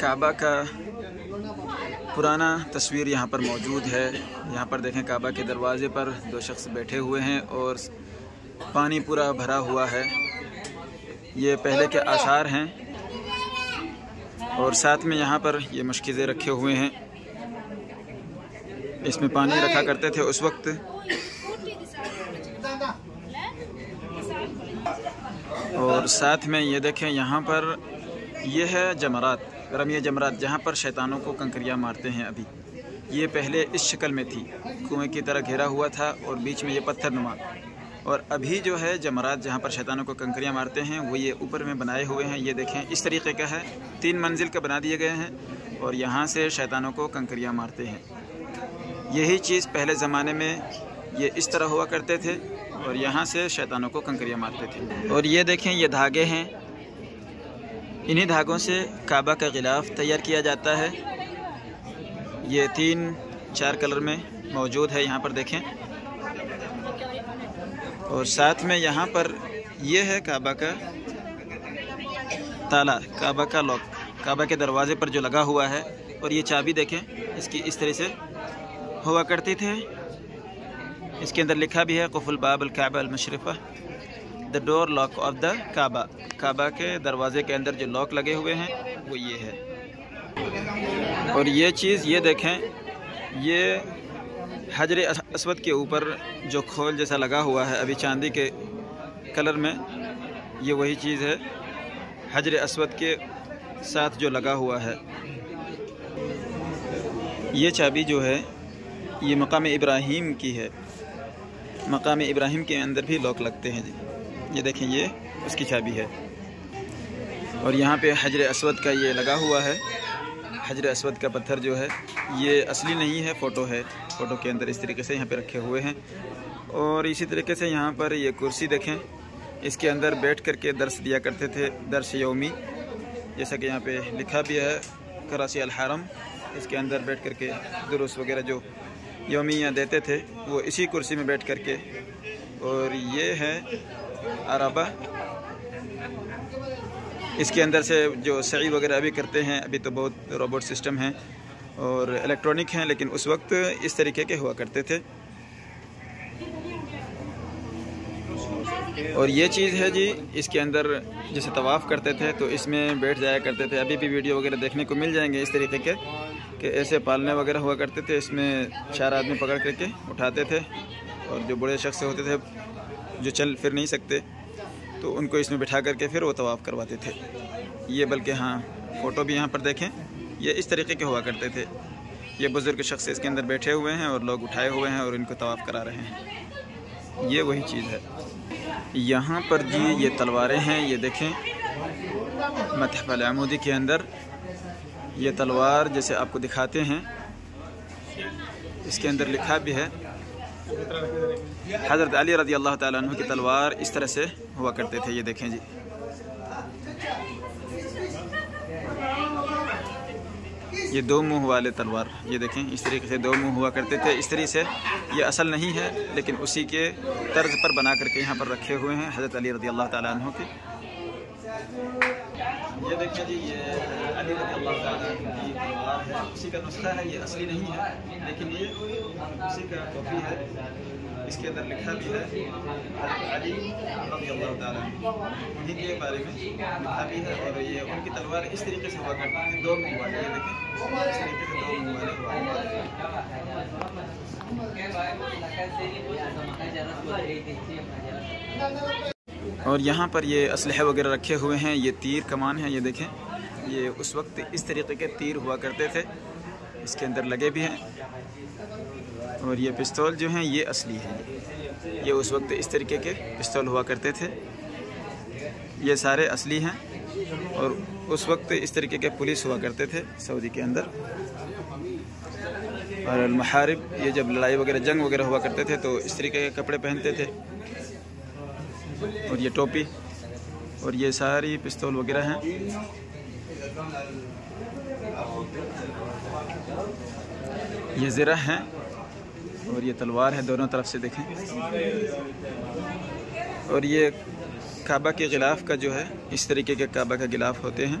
काबा का पुराना तस्वीर यहाँ पर मौजूद है। यहाँ पर देखें काबा के दरवाज़े पर दो शख्स बैठे हुए हैं और पानी पूरा भरा हुआ है। ये पहले के आसार हैं और साथ में यहाँ पर ये मुश्किलें रखे हुए हैं। इसमें पानी रखा करते थे उस वक्त। और साथ में ये देखें यहाँ पर ये है जमरात, रमी जमरात, जहाँ पर शैतानों को कंकरियाँ मारते हैं। अभी ये पहले इस शक्ल में थी, कुएं की तरह घेरा हुआ था और बीच में ये पत्थर नुमा। और अभी जो है जमरात जहाँ पर शैतानों को कंकरियाँ मारते हैं वो ये ऊपर में बनाए हुए हैं। ये देखें इस तरीके का है, 3 मंजिल का बना दिए गए हैं और यहाँ से शैतानों को कंकरियाँ मारते हैं। यही चीज़ पहले ज़माने में ये इस तरह हुआ करते थे और यहाँ से शैतानों को कंकरियाँ मारते थे। और ये देखें ये धागे हैं, इन्हीं धागों से काबा का गिलाफ तैयार किया जाता है। ये 3-4 कलर में मौजूद है, यहाँ पर देखें। और साथ में यहाँ पर ये है काबा का ताला, काबा का लॉक, काबा के दरवाज़े पर जो लगा हुआ है। और ये चाबी देखें इसकी इस तरह से हुआ करती थे। इसके अंदर लिखा भी है कुफुल बाब अल काबा अल मशरिफ़ा, the door lock of the Kaaba. काबा के दरवाज़े के अंदर जो लॉक लगे हुए हैं वो ये है। और ये चीज़ ये देखें, ये हजर अस्वद के ऊपर जो खोल जैसा लगा हुआ है अभी चांदी के कलर में, ये वही चीज़ है हजर अस्वद के साथ जो लगा हुआ है। ये चाबी जो है ये मकाम इब्राहीम की है। मकाम इब्राहीम के अंदर भी लॉक लगते हैं जी। ये देखें ये उसकी चाबी है। और यहाँ पे हजर अस्वद का ये लगा हुआ है। हजर अस्वद का पत्थर जो है ये असली नहीं है, फ़ोटो है। फ़ोटो के अंदर इस तरीके से यहाँ पे रखे हुए हैं। और इसी तरीके से यहाँ पर ये कुर्सी देखें, इसके अंदर बैठ कर के दर्स दिया करते थे, दर्स यौमी, जैसा कि यहाँ पे लिखा भी है कराची अल हरम। इसके अंदर बैठ कर के दुरुस वगैरह जो यौमियाँ देते थे वो इसी कुर्सी में बैठ कर के। और ये है अरबा, इसके अंदर से जो सही वगैरह अभी करते हैं। अभी तो बहुत रोबोट सिस्टम हैं और इलेक्ट्रॉनिक हैं, लेकिन उस वक्त इस तरीके के हुआ करते थे। और ये चीज़ है जी, इसके अंदर जैसे तवाफ़ करते थे तो इसमें बैठ जाया करते थे। अभी भी वीडियो वगैरह देखने को मिल जाएंगे इस तरीके के कि ऐसे पालने वगैरह हुआ करते थे। इसमें 4 आदमी पकड़ करके उठाते थे और जो बड़े शख्स होते थे जो चल फिर नहीं सकते तो उनको इसमें बिठा करके फिर वो तवाफ़ करवाते थे। ये बल्कि हाँ फ़ोटो भी यहाँ पर देखें, ये इस तरीके के हुआ करते थे। ये बुज़ुर्ग शख्स इसके अंदर बैठे हुए हैं और लोग उठाए हुए हैं और इनको तवाफ़ करा रहे हैं। ये वही चीज़ है। यहाँ पर जी ये तलवारें हैं, ये देखें मत्हफ़ अल-अमूदी के अंदर ये तलवार जैसे आपको दिखाते हैं, इसके अंदर लिखा भी है हज़रत अली रज़ी अल्लाह ताला अन्हु की तलवार इस तरह से हुआ करते थे। ये देखें जी, ये 2 मुँह वाले तलवार, ये देखें इस तरीके से 2 मुँह हुआ करते थे। इस तरीके से ये असल नहीं है लेकिन उसी के तर्ज पर बना करके यहाँ पर रखे हुए हैं हज़रत अली रज़ी अल्लाह ताला अन्हु के। ये देखिए जी, ये अली रज़ी अल्लाह ताला अन्हु की तलवार है, उसी का नुस्खा है। ये असली नहीं है लेकिन ये उसी का कॉपी है। इसके अंदर लिखा भी है अली रज़ी अल्लाह ताला उन्हीं के बारे में लिखा भी है। और ये उनकी तलवार इस तरीके से हुआ करती थी, 2 मुँह वाले। ये देखें इस तरीके से 2 मुँह वाले हुआ करते थे। और यहाँ पर ये असलहे वगैरह रखे हुए हैं, ये तीर कमान है। ये देखें ये उस वक्त इस तरीके के तीर हुआ करते थे, इसके अंदर लगे भी हैं। और ये पिस्तौल जो हैं ये असली हैं, ये उस वक्त इस तरीके के पिस्तौल हुआ करते थे, ये सारे असली हैं। और उस वक्त इस तरीके के पुलिस हुआ करते थे सऊदी के अंदर। और अलमहारिब, ये जब लड़ाई वगैरह जंग वगैरह हुआ करते थे तो इस तरीके के कपड़े पहनते थे। और ये टोपी और ये सारी पिस्तौल वगैरह हैं। ये ज़रा हैं और ये तलवार है, दोनों तरफ से देखें। और ये काबा के गिलाफ का जो है इस तरीके के काबा का गिलाफ होते हैं।